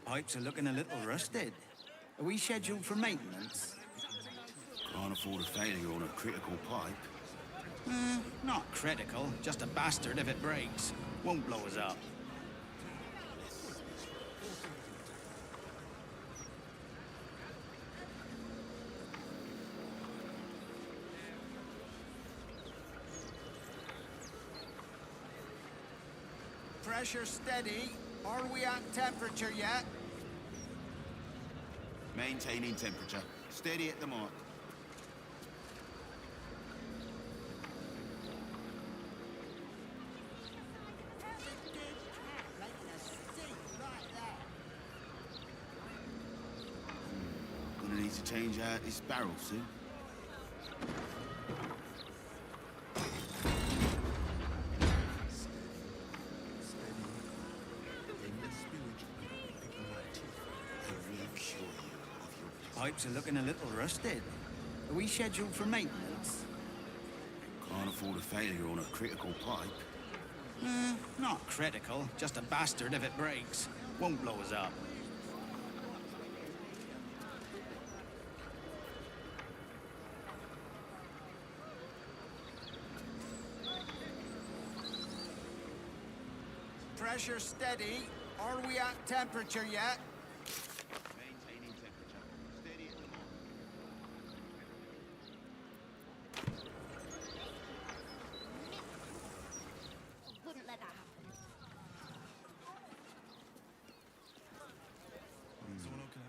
Pipes are looking a little rusted. Are we scheduled for maintenance? Can't afford a failure on a critical pipe. Not critical, just a bastard if it breaks. Won't blow us up. Pressure steady. Are we at temperature yet? Maintaining temperature. Steady at the mark. Gonna need to change out this barrel soon. Pipes are looking a little rusted. Are we scheduled for maintenance? Can't afford a failure on a critical pipe. Not critical, just a bastard if it breaks. Won't blow us up. Pressure steady. Are we at temperature yet? Maintaining temperature. Steady at the mark. Wouldn't let that happen.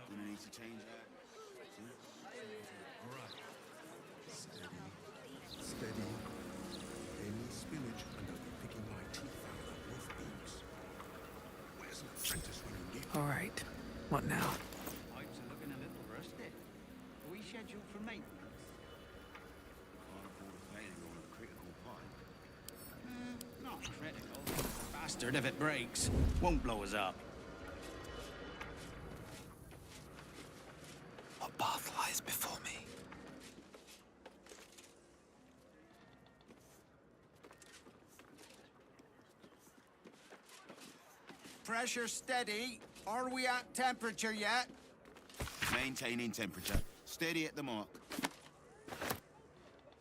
Gonna need to change out. Steady. Steady. Any spillage and I'll be picking my teeth out of the roof beams. Where's an apprentice when you need one? All right. What now? Pipes are looking a little rusted. Are we scheduled for maintenance? Can't afford a failure on a critical pipe. Not critical. Bastard if it breaks. Won't blow us up. What path lies before me? Pressure steady. Are we at temperature yet? Maintaining temperature. Steady at the mark.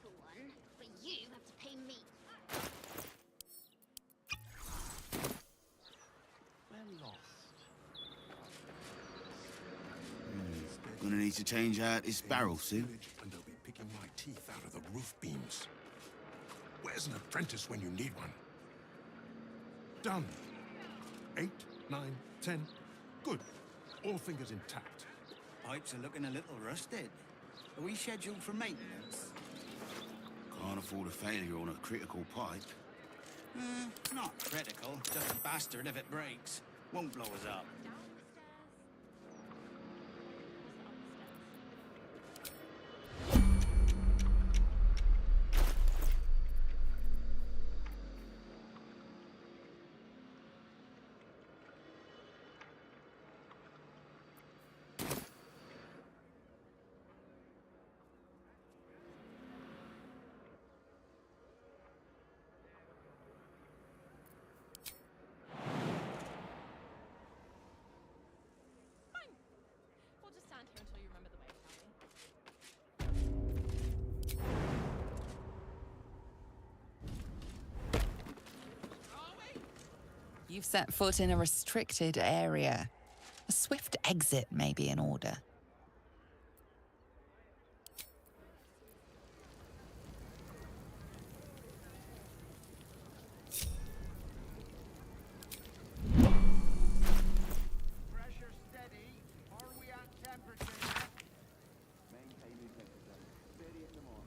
For one, but you have to pay me. We're lost. Gonna need to change out this barrel soon. Spillage and I'll be picking my teeth out of the roof beams. Where's an apprentice when you need one? Done. 8, 9, 10. Good. All fingers intact. Pipes are looking a little rusted. Are we scheduled for maintenance? Can't afford a failure on a critical pipe. Not critical, just a bastard if it breaks. Won't blow us up. We'll just stand here until you remember the way, shall we? You've set foot in a restricted area. A swift exit may be in order. Pressure steady. Are we at temperature yet? Maintaining temperature. Steady at the mark.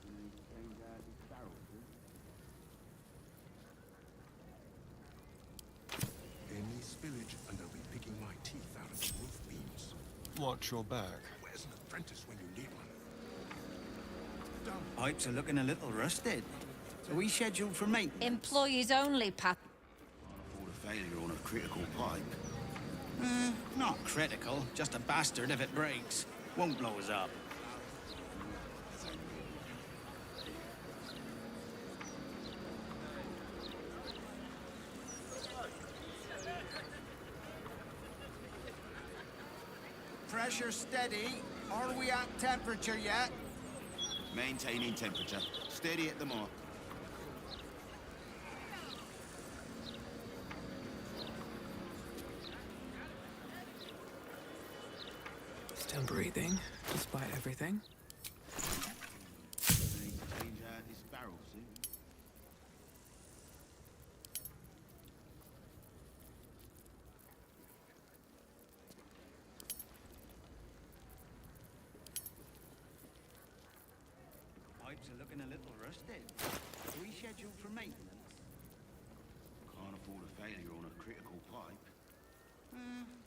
Gonna need to change out this barrel soon. Any spillage and I'll be picking my teeth out of the roof beams. Watch your back. Where's an apprentice when you need one? Done. Pipes are looking a little rusted. Are we scheduled for maintenance? Employees only, Pat. Can't afford a failure on a critical pipe. Not critical, just a bastard if it breaks. Won't blow us up. Pressure steady. Are we at temperature yet? Maintaining temperature. Steady at the mark. Still breathing, despite everything. I need to change out this barrel soon. Pipes are looking a little rusted. Are we scheduled for maintenance? Can't afford a failure on a critical pipe.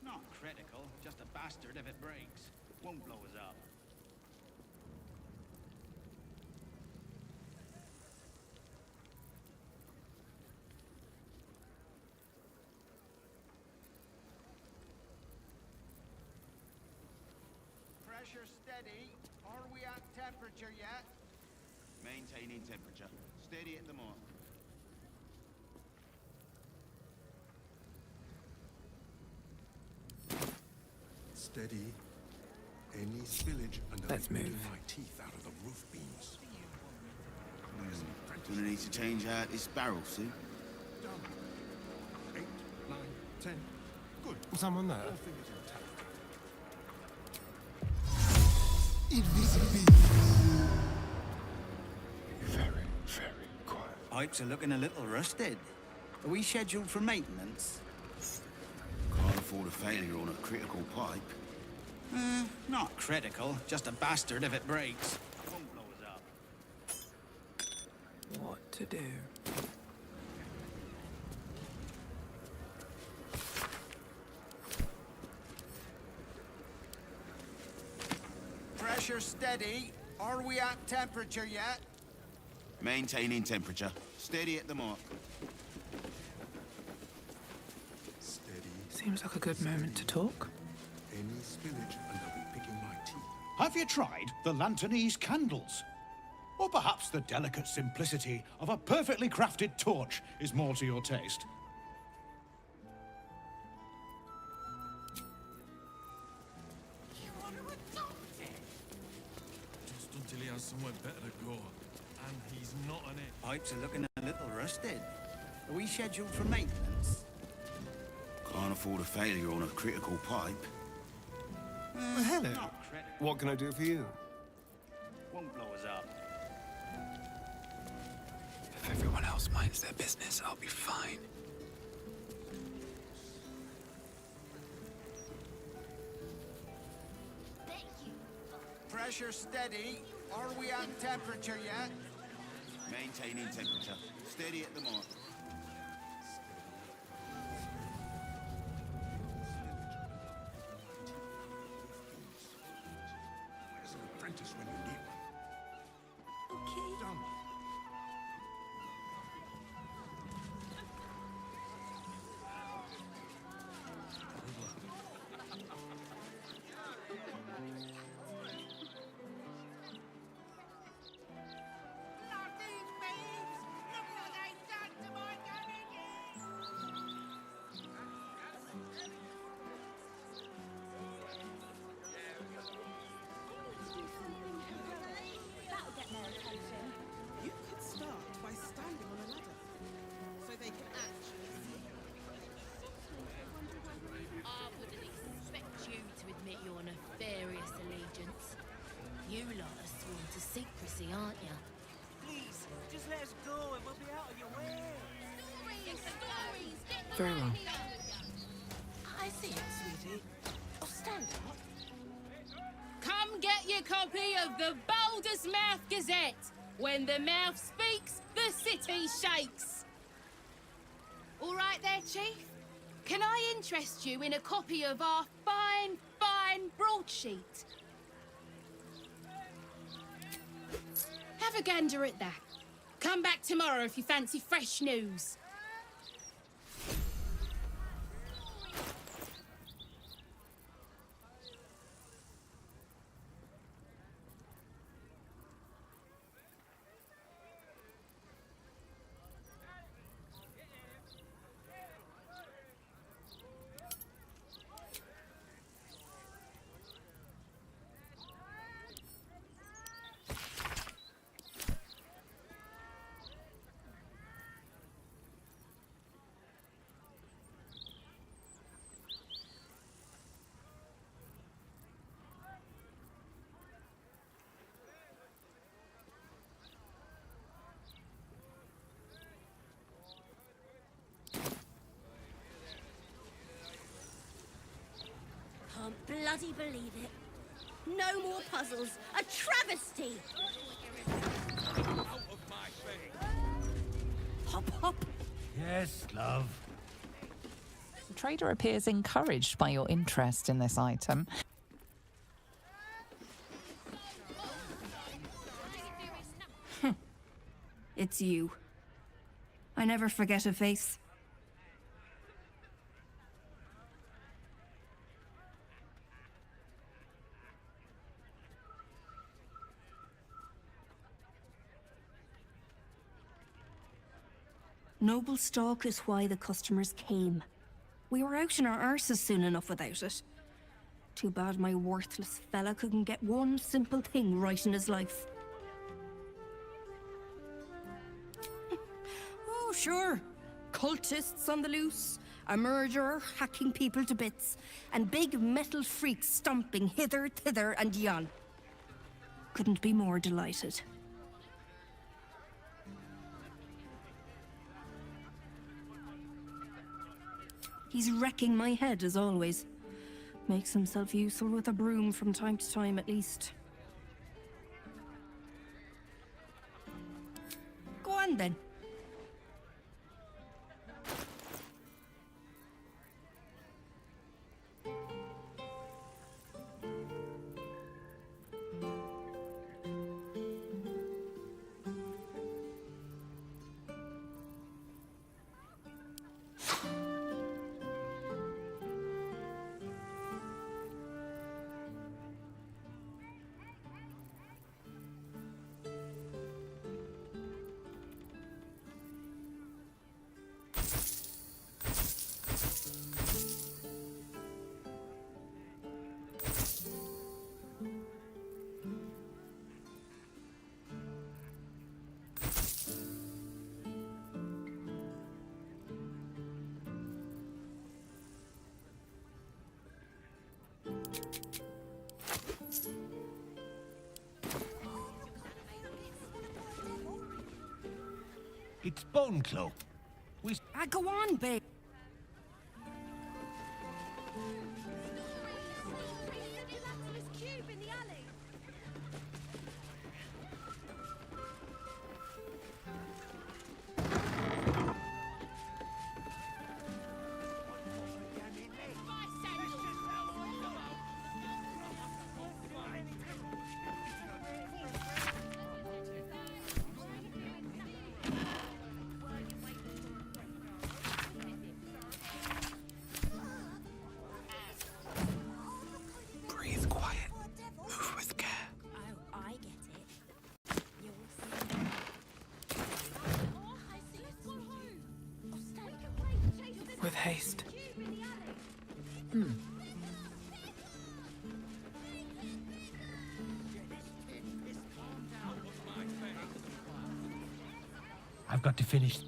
Not critical, just a bastard if it breaks. Won't blow us up. Pressure steady. Are we at temperature yet? Maintaining temperature. Steady at the mark. Steady. Any spillage and Let's I'll be move. my teeth out of the roof beams. Gonna need to change out this barrel soon. Done. 8, 9, 10. Good. Someone there. All fingers intact. Very, very quiet. Pipes are looking a little rusted. Are we scheduled for maintenance? Can't afford a failure on a critical pipe. Not critical, just a bastard if it breaks. Won't blow us up. What to do? Pressure steady. Are we at temperature yet? Maintaining temperature. Steady at the mark. Steady. Seems like a good moment to talk. Any spillage and I'll be picking my teeth. Have you tried the Lanternese candles? Or perhaps the delicate simplicity of a perfectly crafted torch is more to your taste? Just until he has somewhere better to go. And he's not an it. Pipes are looking a little rusted. Are we scheduled for maintenance? Can't afford a failure on a critical pipe. Hello. Not critical. What can I do for you? Won't blow us up. If everyone else minds their business, I'll be fine. Bet you. Pressure steady. Are we at temperature yet? Maintaining temperature. Steady at the mark. Where's an apprentice when you need one? Okay. Done. That'll get their attention. You could start by standing on a ladder, so they can actually see you. I wouldn't expect you to admit your nefarious allegiance. You lot are sworn to secrecy, aren't you? Please, just let us go and we'll be out of your way. Stories! Get them Very out well. here. I see it, sweetie. Oh, stand up. Come get your copy of the Baldur's Mouth Gazette. When the mouth speaks, the city shakes. All right there, Chief. Can I interest you in a copy of our fine, fine broadsheet? Have a gander at that. Come back tomorrow if you fancy fresh news. bloody believe it. No more puzzles. A travesty. Out of my face. Hop, hop. Yes, love. The trader appears encouraged by your interest in this item. It's you. I never forget a face. Noble stock is why the customers came. We were out in our arses soon enough without it. Too bad my worthless fella couldn't get one simple thing right in his life. Oh, sure. Cultists on the loose, a murderer hacking people to bits, and big metal freaks stomping hither, thither, and yon. Couldn't be more delighted. He's wrecking my head, as always. Makes himself useful with a broom from time to time, at least. Go on, then. It's Bone Cloak. Go on, babe. Breathe quiet. Move with care. Oh, I get it. With haste. I've got to finish.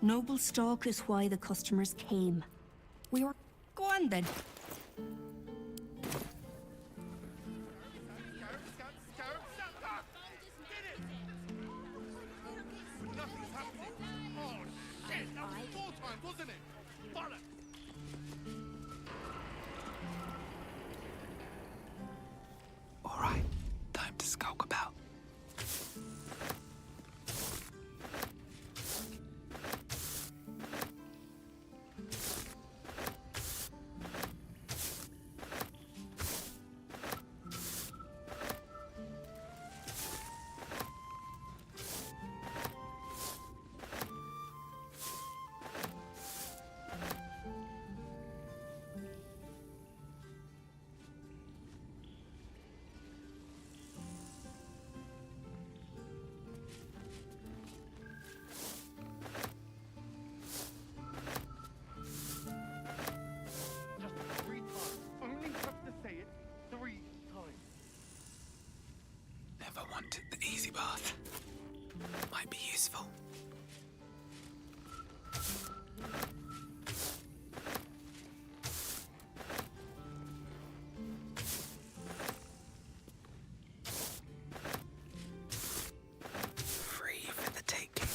Noble stock is why the customers came. We were... Go on, then. All right, time to skulk about. Never wanted the easy bath. Might be useful. Free for the taking.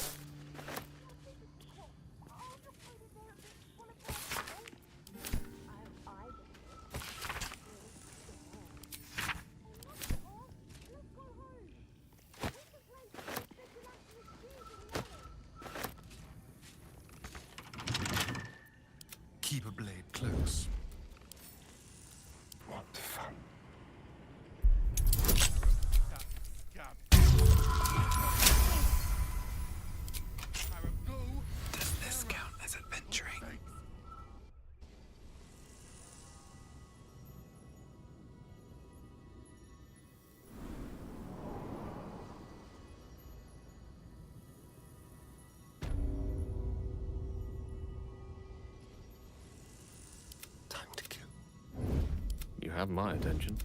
my attention.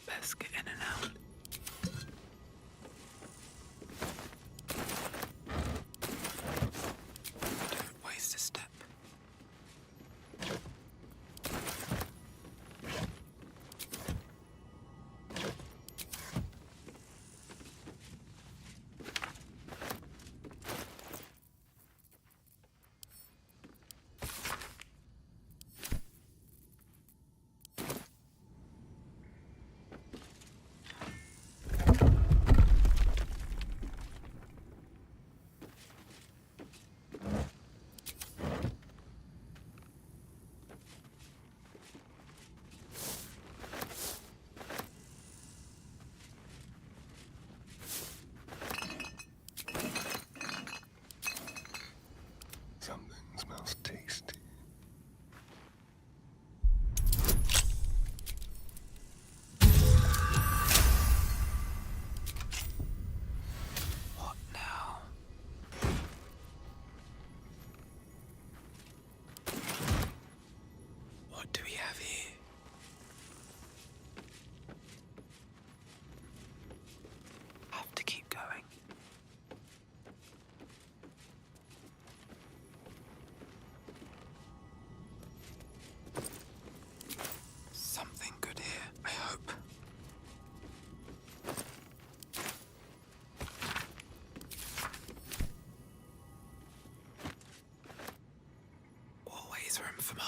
Best get in and out. Don't waste a step. Something smells tasty. What now? What do we have here? Have to keep going. Something good here, I hope. Always room for more.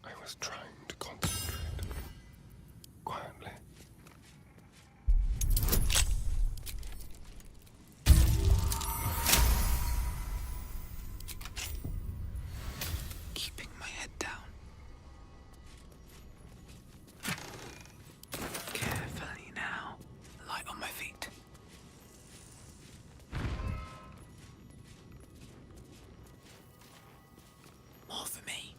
I was trying to concentrate. Quietly. Keeping my head down. Carefully now. Light on my feet. More for me.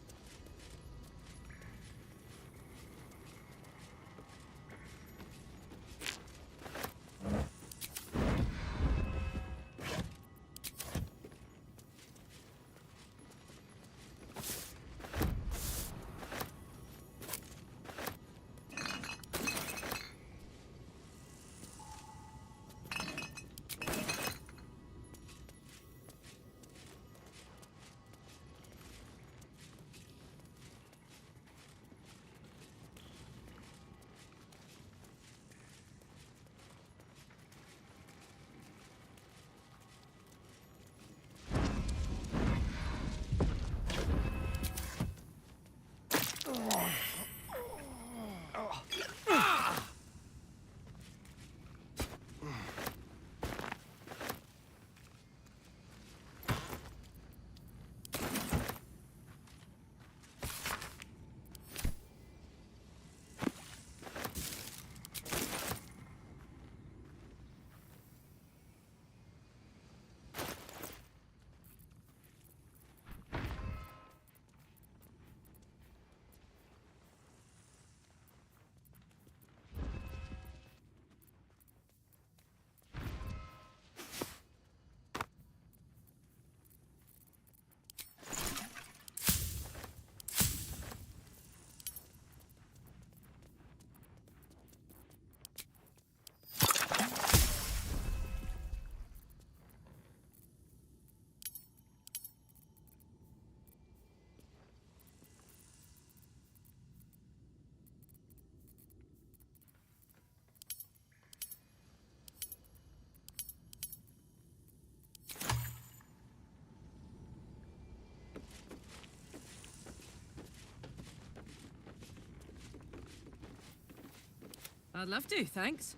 I'd love to, thanks.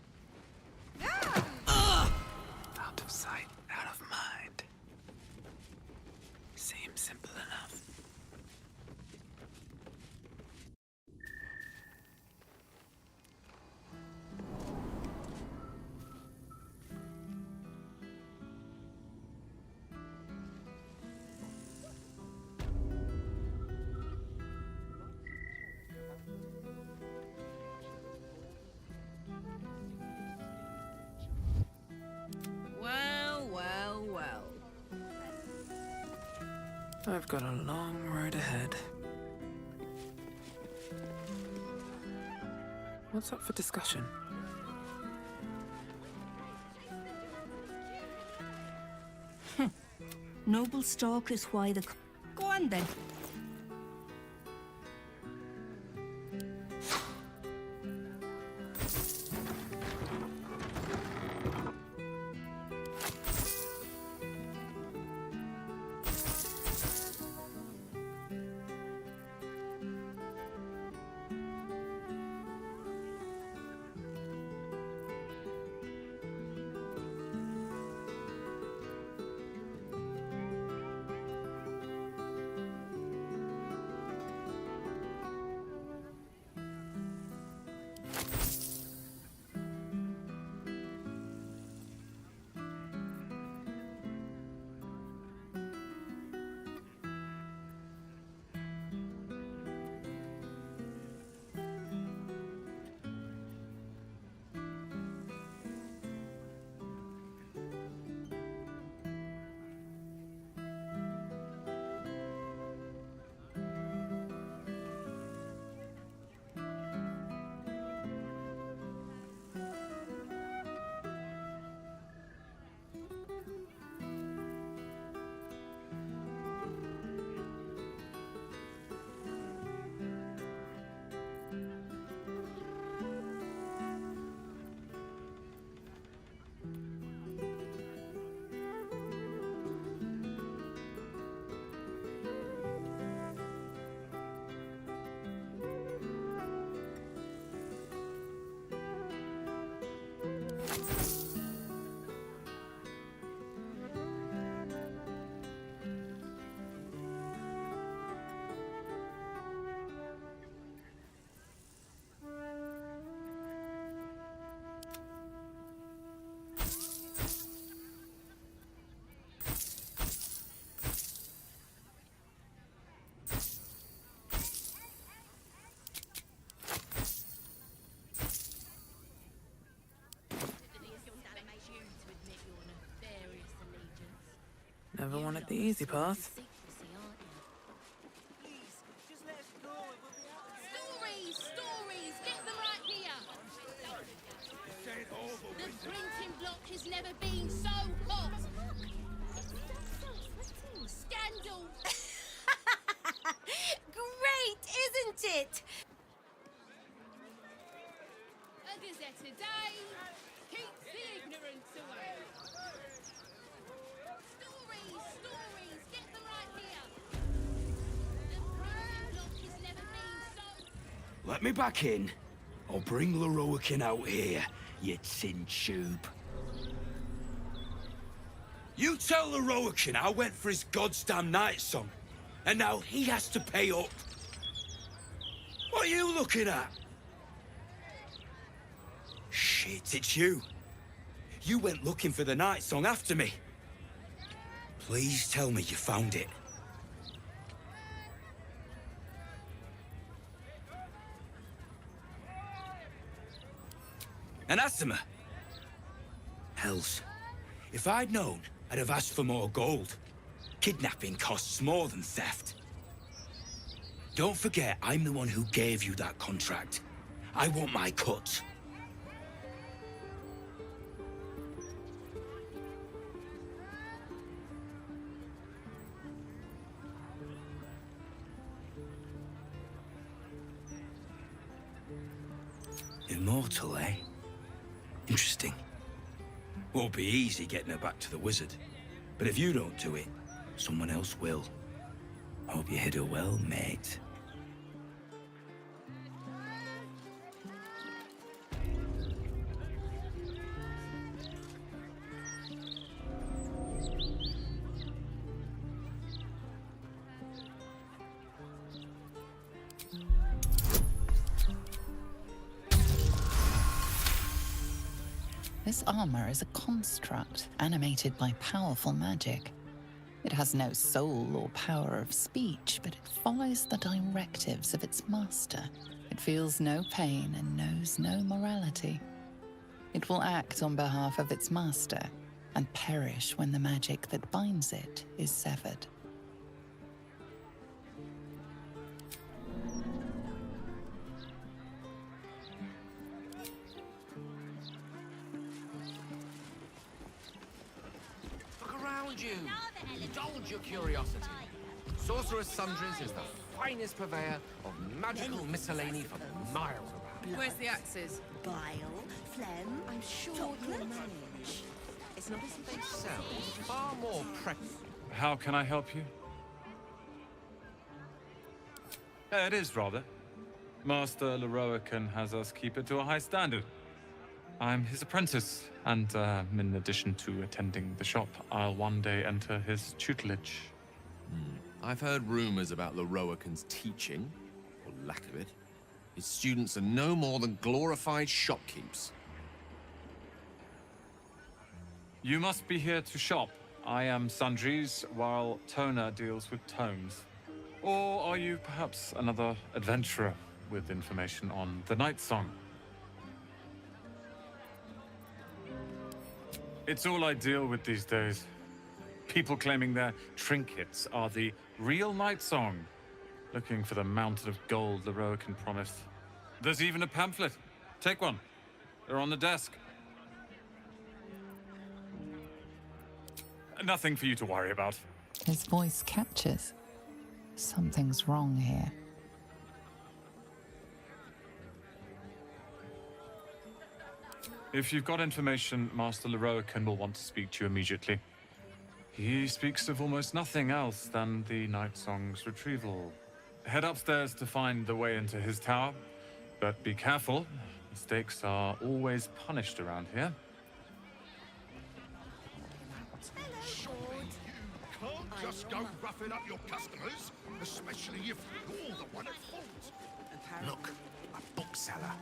Out of sight, out of mind. Seems simple enough. Well, well, well. I've got a long road ahead. What's up for discussion? Noble stalk is why the... Go on then. Never wanted the easy path. Please, just let us go and we'll be out of here. Stories, stories, get them right here. The printing block has never been so hot. Scandal. Great, isn't it? A gazette a day keeps the ignorance away. Stories, stories, get them right here. The printing block has never been so... Let me back in. I'll bring Leroican out here, you tin tube. You tell Leroican I went for his goddamn night song, and now he has to pay up. What are you looking at? Shit, it's you. You went looking for the night song after me. Please tell me you found it. And Asima? Hells. If I'd known, I'd have asked for more gold. Kidnapping costs more than theft. Don't forget, I'm the one who gave you that contract. I want my cut. Immortal, eh? Interesting. Won't be easy getting her back to the wizard. But if you don't do it, someone else will. Hope you hit her well, mate. This armor is a construct animated by powerful magic. It has no soul or power of speech, but it follows the directives of its master. It feels no pain and knows no morality. It will act on behalf of its master and perish when the magic that binds it is severed. Look around you. Indulge your curiosity. Sorcerer's Sundries is the finest purveyor of magical miscellany for miles around. Where's the axes? Bile, phlegm, I'm sure chocolate. you'll manage. It's not as they sound. Far more How can I help you? It is, rather. Master Leroican has us keep it to a high standard. I'm his apprentice, and in addition to attending the shop, I'll one day enter his tutelage. I've heard rumors about Leroican's teaching, or lack of it. His students are no more than glorified shopkeepers. You must be here to shop. I am Sundries, while Tona deals with tomes. Or are you perhaps another adventurer with information on the Night Song? It's all I deal with these days. People claiming their trinkets are the real Night Song, looking for the mountain of gold Leroican promised. There's even a pamphlet. Take one. They're on the desk. Nothing for you to worry about. His voice catches. Something's wrong here. If you've got information, Master Leroican will want to speak to you immediately. He speaks of almost nothing else than the Night Song's retrieval. Head upstairs to find the way into his tower, but be careful. Mistakes are always punished around here. Can't just go roughing up your customers, especially if you're the one at fault. Look, a bookseller.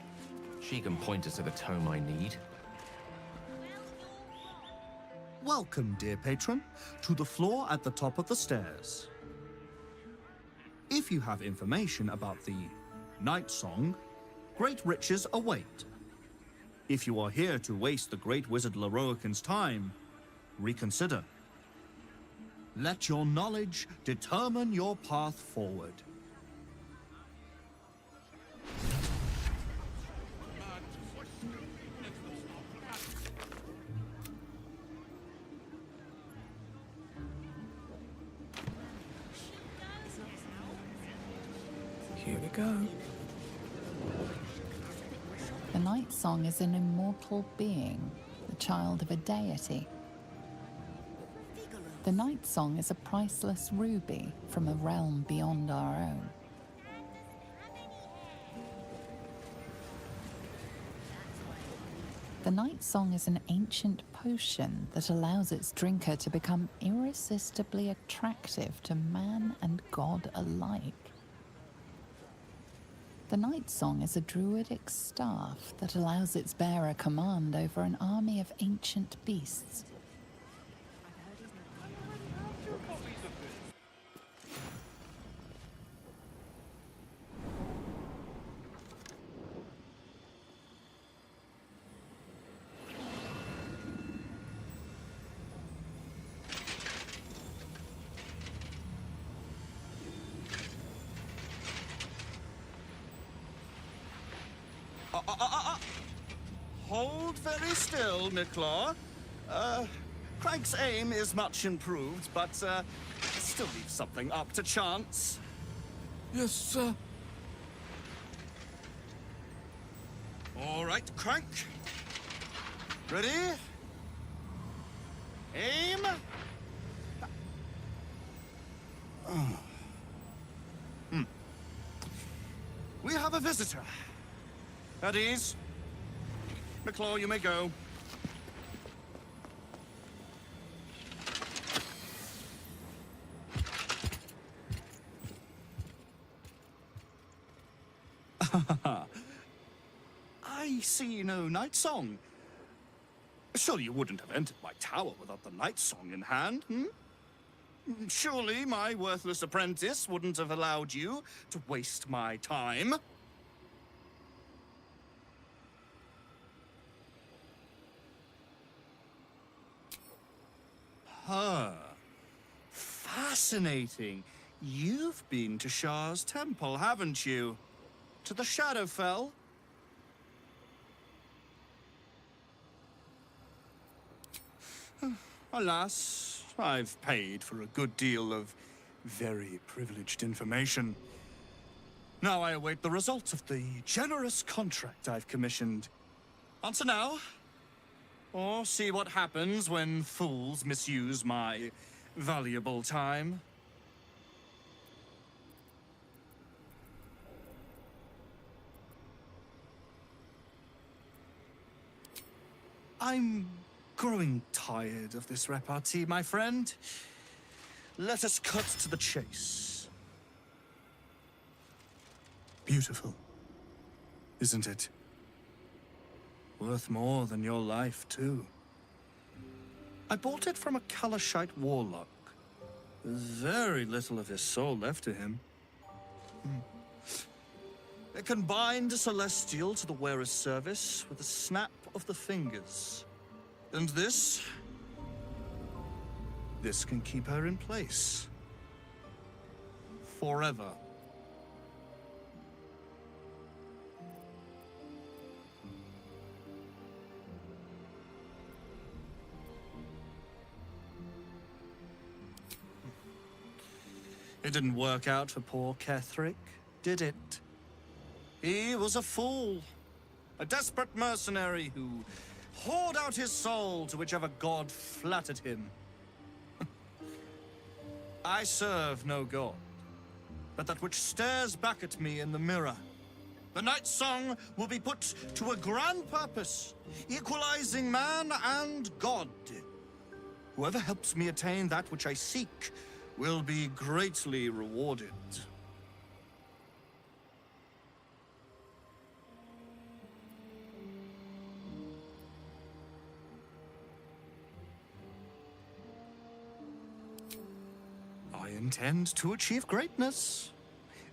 She can point us to the tome I need. Welcome, dear patron, to the floor at the top of the stairs. If you have information about the Night Song, great riches await. If you are here to waste the great wizard Leroican's time, reconsider. Let your knowledge determine your path forward. Here we go. The Night Song is an immortal being, the child of a deity. The Night Song is a priceless ruby from a realm beyond our own. The Night Song is an ancient potion that allows its drinker to become irresistibly attractive to man and god alike. The Night Song is a druidic staff that allows its bearer command over an army of ancient beasts. Hold very still, Miclaw. Craig's aim is much improved, but still leaves something up to chance. Yes, sir. All right, Crank. Ready? Aim. We have a visitor. At ease. Miclaw, you may go. I see no Night Song. Surely you wouldn't have entered my tower without the night song in hand, hmm? Surely my worthless apprentice wouldn't have allowed you to waste my time. Huh. Fascinating. You've been to Shah's temple, haven't you? To the Shadowfell? Alas, I've paid for a good deal of very privileged information. Now I await the results of the generous contract I've commissioned. Answer now, or see what happens when fools misuse my valuable time. I'm growing tired of this repartee, my friend. Let us cut to the chase. Beautiful, isn't it? Worth more than your life, too. I bought it from a Kalashite warlock. There's very little of his soul left to him. It can bind a celestial to the wearer's service with a snap of the fingers. And this can keep her in place. Forever. It didn't work out for poor Ketherick, did it? He was a fool. A desperate mercenary who poured out his soul to whichever god flattered him. I serve no god, but that which stares back at me in the mirror. The night song will be put to a grand purpose, equalizing man and god. Whoever helps me attain that which I seek will be greatly rewarded. I intend to achieve greatness,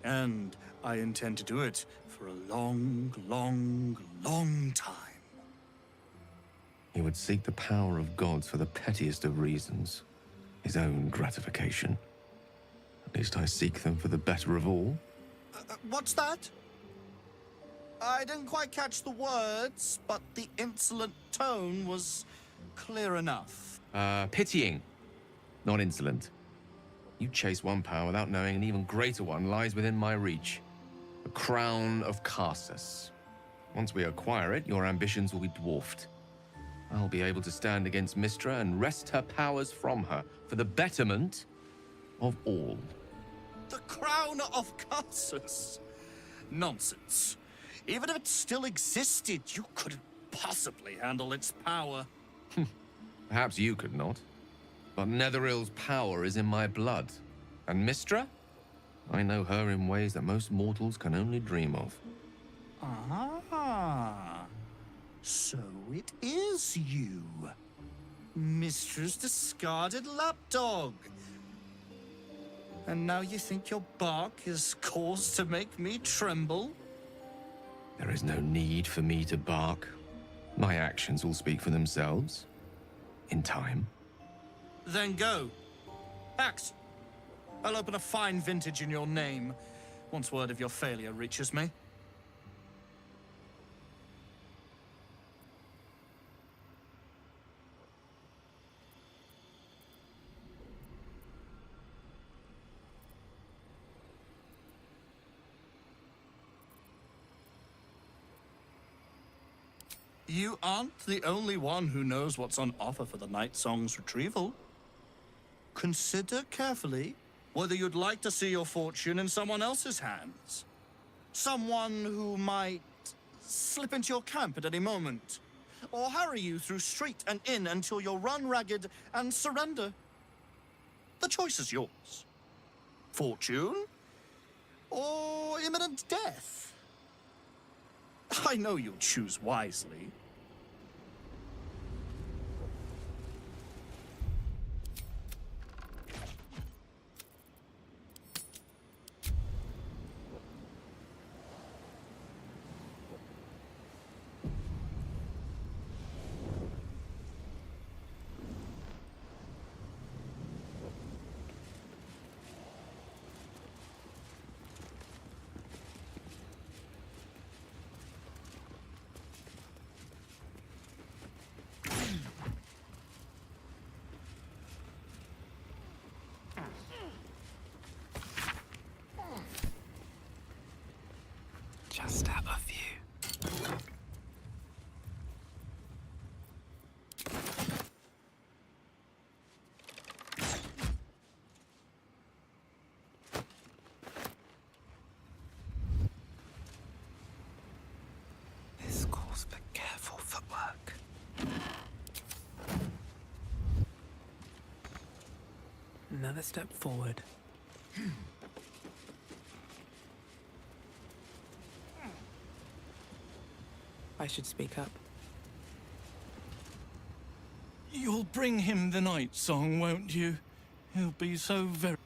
and I intend to do it for a long, long, long time. He would seek the power of gods for the pettiest of reasons. His own gratification. At least I seek them for the better of all. What's that? I didn't quite catch the words, but the insolent tone was clear enough. Pitying, not insolent. You chase one power without knowing an even greater one lies within my reach. The crown of Karsus. Once we acquire it, your ambitions will be dwarfed. I'll be able to stand against Mystra and wrest her powers from her for the betterment of all. The crown of Karsus? Nonsense. Even if it still existed, you couldn't possibly handle its power. Perhaps you could not. But Netherill's power is in my blood. And Mystra? I know her in ways that most mortals can only dream of. Ah. So it is you. Mistra's discarded lapdog. And now you think your bark is cause to make me tremble? There is no need for me to bark. My actions will speak for themselves. In time. Then go. Axe. I'll open a fine vintage in your name, once word of your failure reaches me. You aren't the only one who knows what's on offer for the Night Song's retrieval. Consider carefully whether you'd like to see your fortune in someone else's hands. Someone who might slip into your camp at any moment, or harry you through street and inn until you're run ragged and surrender. The choice is yours. Fortune, or imminent death. I know you'll choose wisely. Another step forward. I should speak up. You'll bring him the night song, won't you? He'll be so very...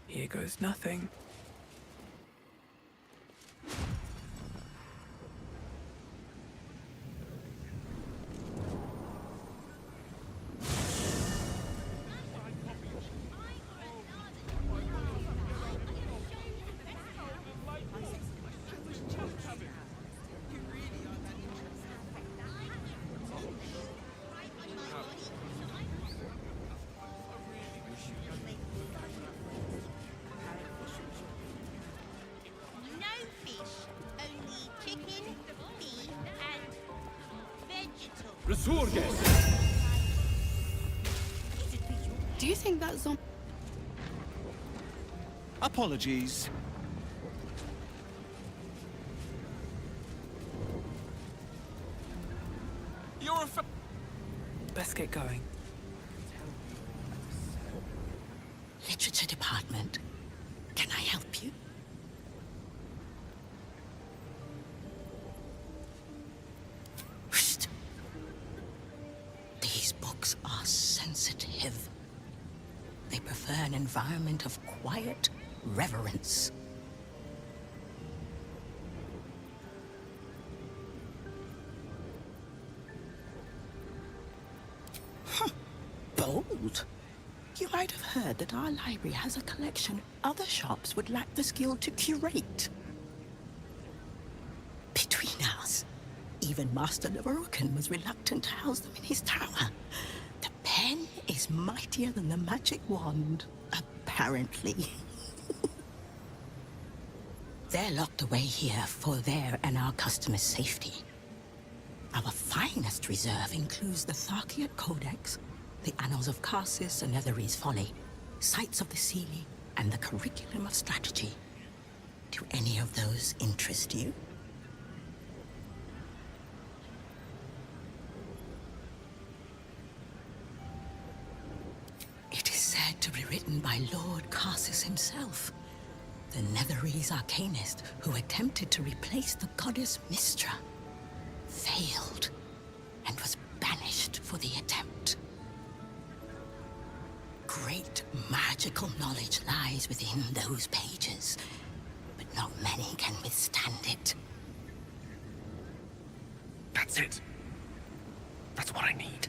Here goes nothing. No fish, only chicken, beef, and vegetables. Do you think that zombie... Apologies. You're a Let's get going. Literature department. Can I help you? Whoosh. These books are sensitive. They prefer an environment of quiet reverence. Bold. You might have heard that our library has a collection other shops would lack the skill to curate. Between us, even Master Lerocan was reluctant to house them in his tower. The pen is mightier than the magic wand, apparently. They're locked away here for their and our customers' safety. Our finest reserve includes the Tharkiot Codex, the Annals of Karsus and Netherese Folly, Sights of the Sealy, and the Curriculum of Strategy. Do any of those interest you? It is said to be written by Lord Karsus himself, the Netherese arcanist who attempted to replace the goddess Mystra, failed, and was banished for the attempt. Great magical knowledge lies within those pages, but not many can withstand it. That's it. That's what I need.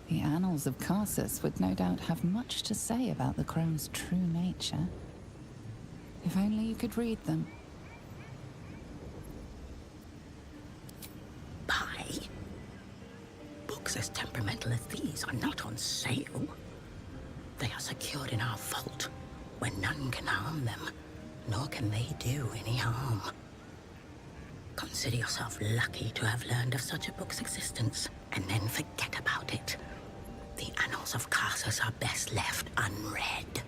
The Annals of Karsus would no doubt have much to say about the crone's true nature. If only you could read them. Buy? Books as temperamental as these are not on sale. They are secured in our vault, where none can harm them, nor can they do any harm. Consider yourself lucky to have learned of such a book's existence, and then forget about it. The Annals of Karsus are best left unread.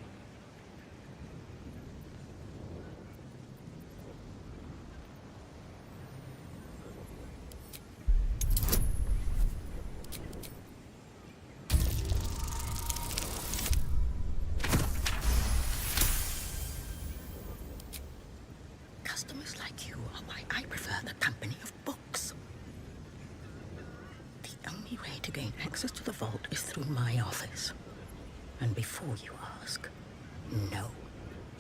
Customers like you are why I prefer the company of books. The only way to gain access to the vault is through my office. And before you ask, no,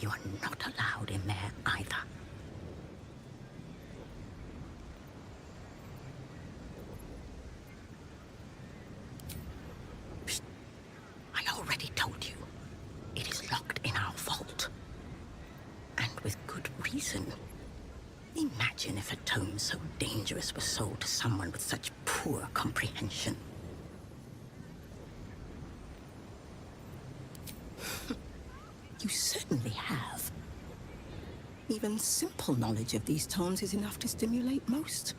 you are not allowed in there either. Psst. I already told you. It is locked in our vault. And with good reason. Imagine if a tome so dangerous was sold to someone with such poor comprehension. You certainly have. Even simple knowledge of these tones is enough to stimulate most.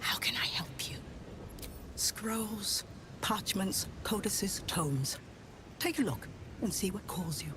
How can I help you? Scrolls, parchments, codices, tomes. Take a look and see what calls you.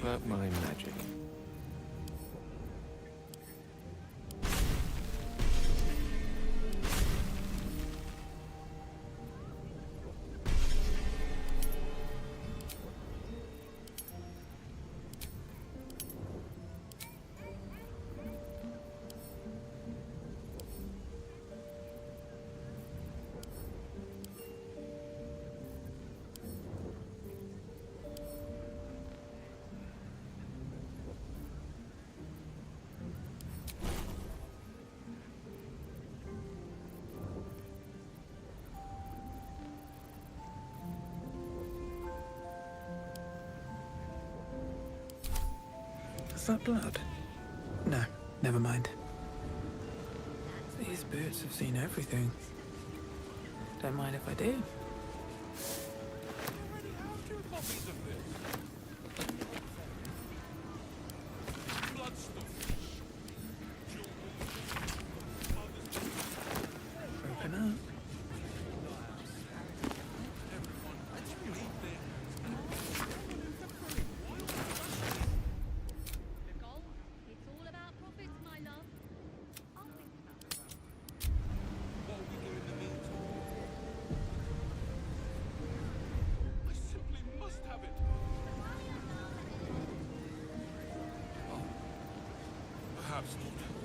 But my magic. Is that blood? No, never mind. These boots have seen everything. Don't mind if I do. Open up. Perhaps not.